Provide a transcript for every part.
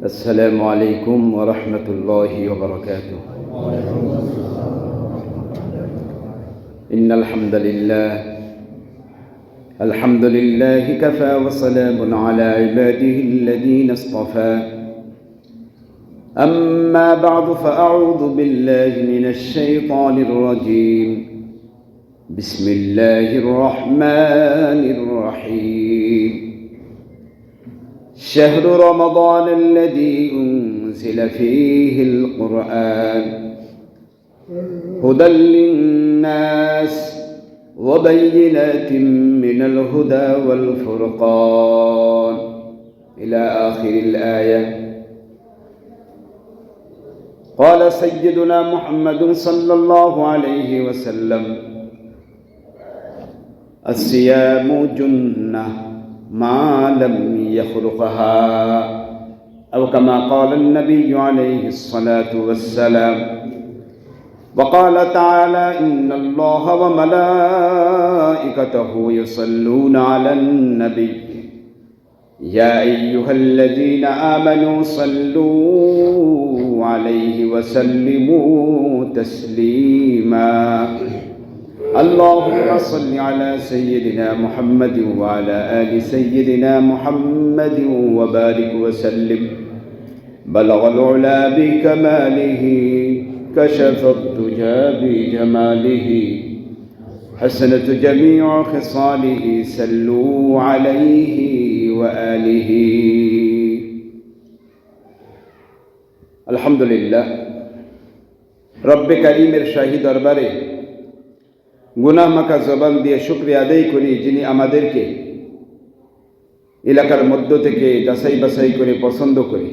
السلام عليكم ورحمة الله وبركاته. إن الحمد لله كفى وسلام على عباده الذين اصطفى. أما بعد فأعوذ بالله من الشيطان الرجيم. بسم الله الرحمن الرحيم. شهر رمضان الذي أنزل فيه القرآن هدى للناس وبينات من الهدى والفرقان إلى آخر الآية. قال سيدنا محمد صلى الله عليه وسلم: الصيام جنة ما لم يخلقها، أو كما قال النبي عليه الصلاة والسلام. وقال تعالى: إن الله وملائكته يصلون على النبي يا أيها الذين آمنوا صلوا عليه وسلموا تسليما. اللهم صل على سيدنا محمد وعلى آل سيدنا محمد وبارك وسلم. بلغ العلا بكماله كشف الدجى بجماله حسنت جميع خصاله سلوا عليه وآله. الحمد لله رب كريم শাহী দরবারে গুনাহ মাখা জবান দিয়ে শুকরিয়া আদায় করি, যিনি আমাদেরকে এলাকার মধ্য থেকে যাচাই বাছাই করে পছন্দ করে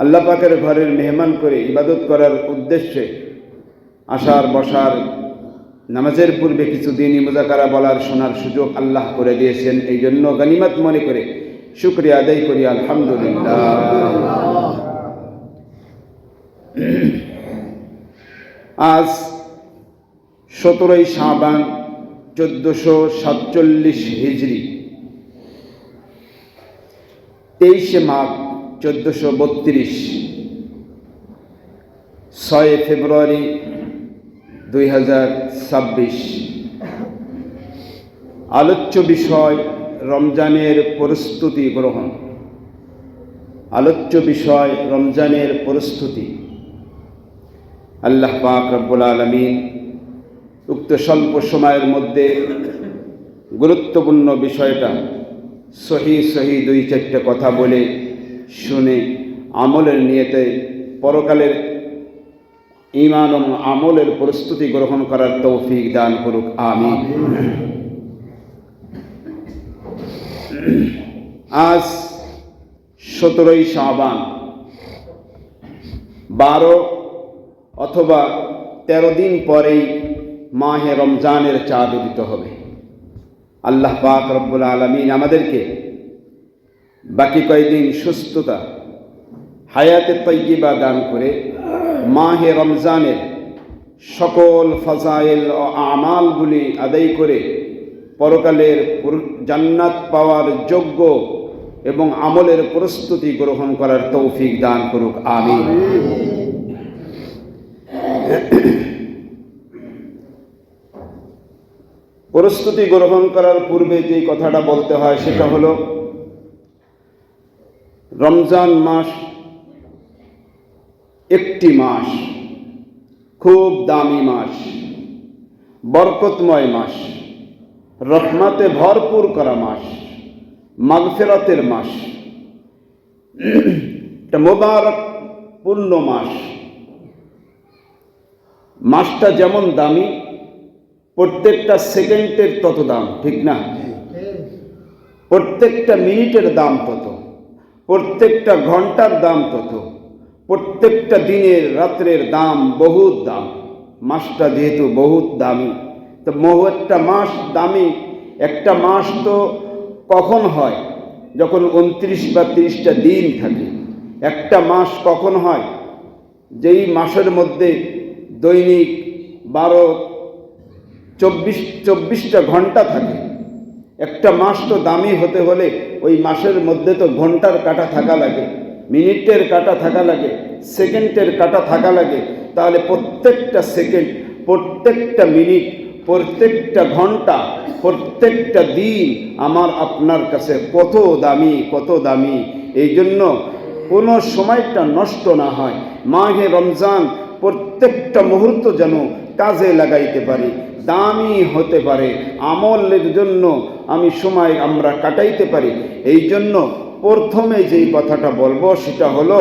আল্লাহ পাকের ঘরের মেহমান করে ইবাদত করার উদ্দেশ্যে আসার বসার, নামাজের পূর্বে কিছু দিনই মুযাকারা বলার শোনার সুযোগ আল্লাহ করে দিয়েছেন। এই জন্য গনিমত মনে করে শুকরিয়া আদায় করি, আলহামদুলিল্লাহ। আজ 17 শাবান 1447 হিজরি, 23 মাঘ 1432, 6 ফেব্রুয়ারি 2026। আলোচ্য বিষয় রমজানের প্রস্তুতি গ্রহণ। আলোচ্য বিষয় রমজানের প্রস্তুতি। আল্লাহ পাক রব্বুল আলামিন উক্ত স্বল্প সময়ের মধ্যে গুরুত্বপূর্ণ বিষয়টা সহি 2-4টা কথা বলে শুনে আমলের নিয়তে পরকালের ঈমান ও আমলের প্রস্তুতি গ্রহণ করার তৌফিক দান করুক, আমিন। আজ 17 শাবান, 12 অথবা 13 দিন পরেই মাহে রমজানের চাঁদ উদিত হবে। আল্লাহ পাক রব্বুল আলামিন আমাদেরকে বাকি কয়েকদিন সুস্থতা, হায়াতে তাইয়্যিবা দান করে মাহে রমজানের সকল ফাজাইল ও আমালগুলি আদায় করে পরকালের জান্নাত পাওয়ার যোগ্য এবং আমলের প্রস্তুতি গ্রহণ করার তৌফিক দান করুক, আমিন। প্রস্তুতি গ্রহণ করার পূর্বে যে কথাটা বলতে হয় সেটা হলো, রমজান মাস একটি মাস, খুব দামি মাস, বরকতময় মাস, রহমতে ভরপুর করা মাস, মাগফিরাতের মাস, একটা মোবারক পূর্ণ মাস। মাসটা যেমন দামি, প্রত্যেকটা সেকেন্ডের তত দাম, ঠিক না? প্রত্যেকটা মিনিটের দাম তত, প্রত্যেকটা ঘন্টার দাম তত, প্রত্যেকটা দিনের রাত্রের দাম বহুত দাম। মাসটা যেহেতু বহুত দামি, তো একটা মাস দামি। একটা মাস তো কখন হয়? যখন 29 বা 30টা দিন থাকে। একটা মাস কখন হয়? যেই মাসের মধ্যে দৈনিক 24টা ঘন্টা থাকে। একটা মাস তো দামি হতে হলে ওই মাসের মধ্যে তো ঘন্টার কাঁটা থাকা লাগে, মিনিটের কাঁটা থাকা লাগে, সেকেন্ডের কাঁটা থাকা লাগে। তাহলে প্রত্যেকটা সেকেন্ড, প্রত্যেকটা মিনিট, প্রত্যেকটা ঘন্টা, প্রত্যেকটা দিন আমার আপনার কাছে কত দামি, কত দামি। এই জন্য কোনো সময়টা নষ্ট না হয়। মাহে রমজান প্রত্যেকটা মুহূর্ত যেন কাজে লাগাইতে পারি, দামি হতে পারে, আমলের জন্য সময় আমরা কাটাইতে পারি। এই জন্য প্রথমে যেই কথাটা বলবো সেটা হলো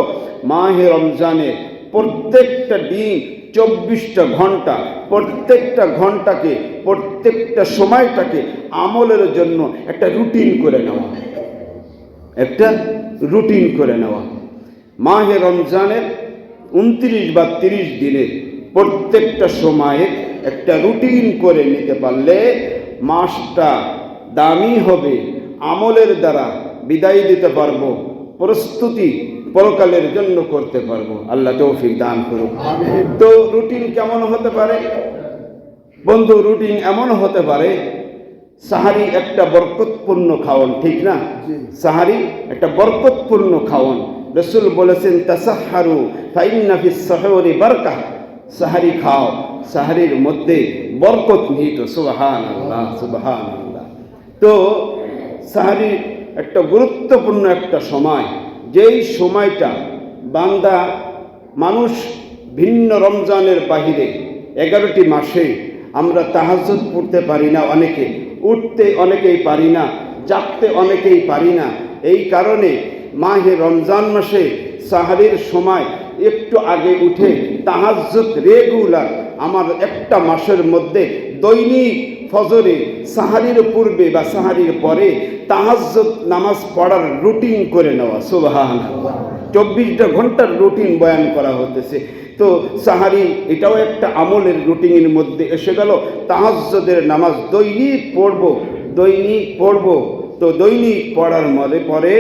মাহে রমজানের প্রত্যেকটা দিন 24টা ঘন্টা, প্রত্যেকটা ঘন্টাকে, প্রত্যেকটা সময়টাকে আমলের জন্য একটা রুটিন করে নেওয়া, একটা রুটিন করে নেওয়া। মাহে রমজানের 29 বা 30 দিনের প্রত্যেকটা সময়ে একটা রুটিন করে নিতে পারলে মাসটা দামি হবে, আমলের দ্বারা বিদায় দিতে পারবো, প্রস্তুতি পরকালের জন্য করতে পারবো। আল্লাহ তৌফিক দান করুন। তো রুটিন কেমন হতে পারে বন্ধু? রুটিন এমন হতে পারে, সাহারি একটা বরকতপূর্ণ খাওয়ান, ঠিক না? সাহারি একটা বরকতপূর্ণ খাওয়ান। রাসূল বলেছেন তাসাহহারু ফাইন্না ফিস সাহুরি বারাকাহ। সাহারি খাও, সাহারির মধ্যে বরকত নিহিত। সুবহানাল্লাহ, সুবহানাল্লাহ। তো সাহারি একটা গুরুত্বপূর্ণ একটা সময়, যেই সময়টা বান্দা মানুষ ভিন্ন রমজানের বাহিরে 11টি মাসে আমরা তাহাজ্জুদ পড়তে পারি না, অনেকে উঠতে অনেকেই পারি না, জাগতে অনেকেই পারি না। এই কারণে মাহে রমজান মাসে সাহারির সময় একটু আগে উঠে তাহাজ্জুদ রেগুলার আমার একটা মাসের মধ্যে দৈনিক ফজরে সাহারির পূর্বে বা সাহারির পরে তাহাজ্জুদ নামাজ পড়ার রুটিন করে নেওয়া। সুবহানাল্লাহ। 24টা ঘন্টার রুটিন বয়ান করা হতেছে। তো সাহারি এটাও একটা আমলের রুটিনের মধ্যে এসে গেল। তাহাজ্জুদের নামাজ দৈনিক পড়ব, দৈনিক পড়ব। তো দৈনিক পড়ার পরে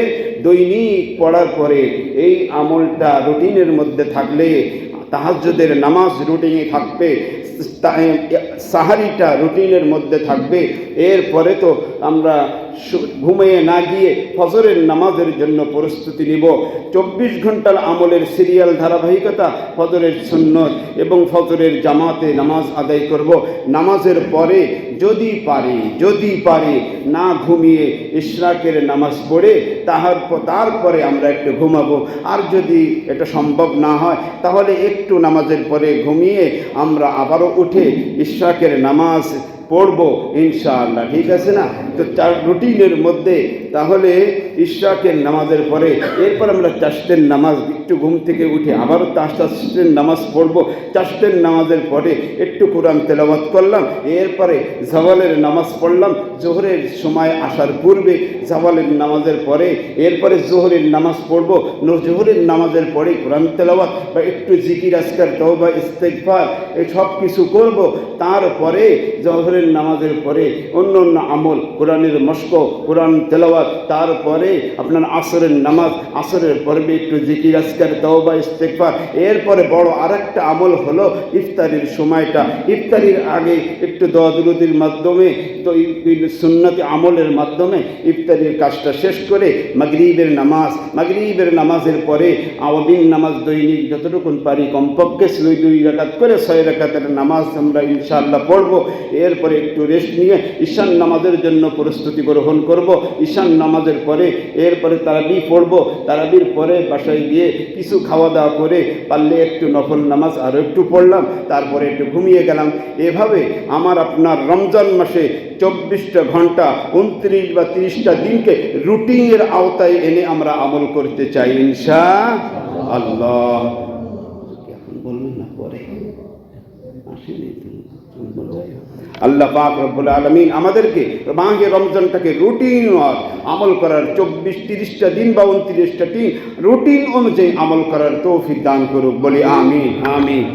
দৈনিক পড়ার পরে এই আমলটা রুটিনের মধ্যে থাকলে তাহাজ্জুদের নামাজ রুটিনে থাকবে, সাহারিটা রুটিনের মধ্যে থাকবে। এরপরে তো আমরা ঘুমিয়ে না গিয়ে ফজরের নামাজের জন্য প্রস্তুতি নিব। 24 ঘন্টার আমলের সিরিয়াল ধারাবাহিকতা, ফজরের সুন্নত এবং ফজরের জামাতে নামাজ আদায় করব। নামাজের পরে যদি পারি না ঘুমিয়ে ইশরাকের নামাজ পড়ে তারপরে আমরা একটু ঘুমাবো। আর যদি এটা সম্ভব না হয় তাহলে একটু নামাজের পরে ঘুমিয়ে আমরা আবারও উঠে ইশরাকের নামাজ পড়বো ইনশাআল্লাহ, ঠিক আছে না? তো রুটিনের মধ্যে তাহলে ইশরাকের নামাজের পরে এরপর আমরা চাষতের নামাজ, একটু ঘুম থেকে উঠে আবারও চাষতের নামাজ পড়বো। চাষতের নামাজের পরে একটু কোরআন তেলাওয়াত করলাম, এরপরে জাওয়ালের নামাজ পড়লাম। জোহরের সময় আসার পূর্বে জাওয়ালের নামাজের পরে এরপরে জোহরের নামাজ পড়বো। জোহরের নামাজের পরে কোরআন তেলাওয়াত বা একটু জিকির আজকার তওবা ইস্তেগফার এই সব কিছু করবো। তারপরে জোহরের নামাজের পরে অন্য অন্য আমল, কোরআনের মশক, কোরআন তেলাওয়াত। তারপরে আপনার আসরের নামাজ, আসরের পর্বে একটু জিকির আজকার তওবা ইস্তেগফার। এরপরে বড় আরেকটা আমল হলো ইফতারির সময়টা। ইফতারির আগে একটু দোয়া দুরুদের মাধ্যমে, তো সুন্নতি আমলের মাধ্যমে ইফতারির কাজটা শেষ করে মাগরিবের নামাজের পরে আওয়াবিন নামাজ দৈনিক যতটুকুন পারি কমপক্ষে 2 রাকাত করে 6 রাকাতের নামাজ আমরা ইনশাআল্লাহ পড়ব। এরপরে একটু রেস্ট নিয়ে ঈশান নামাজের জন্য প্রস্তুতি গ্রহণ করব। ঈশান নামাজের পরে এরপরে তারাবি পড়ব। তারাবির পরে বাসায় গিয়ে কিছু খাওয়া দাওয়া করে পারলে একটু নফল নামাজ আরও একটু পড়লাম, তারপরে একটু ঘুমিয়ে গেলাম। এভাবে আমার আপনার রমজান মাসে 24টা ঘন্টা 29 বা 30টা দিনকে রুটিনের আওতায় এনে আমরা আমল করতে চাই ইনশাআল্লাহ। বলবেন না পরে আল্লাহ পাক রব্বুল আলামিন আমাদেরকে মাহে রমজানটাকে রুটিন আমল করার 24-30টা দিন বা 29টা দিন রুটিন অনুযায়ী আমল করার তৌফিক দান করুক, বলি আমিন আমিন।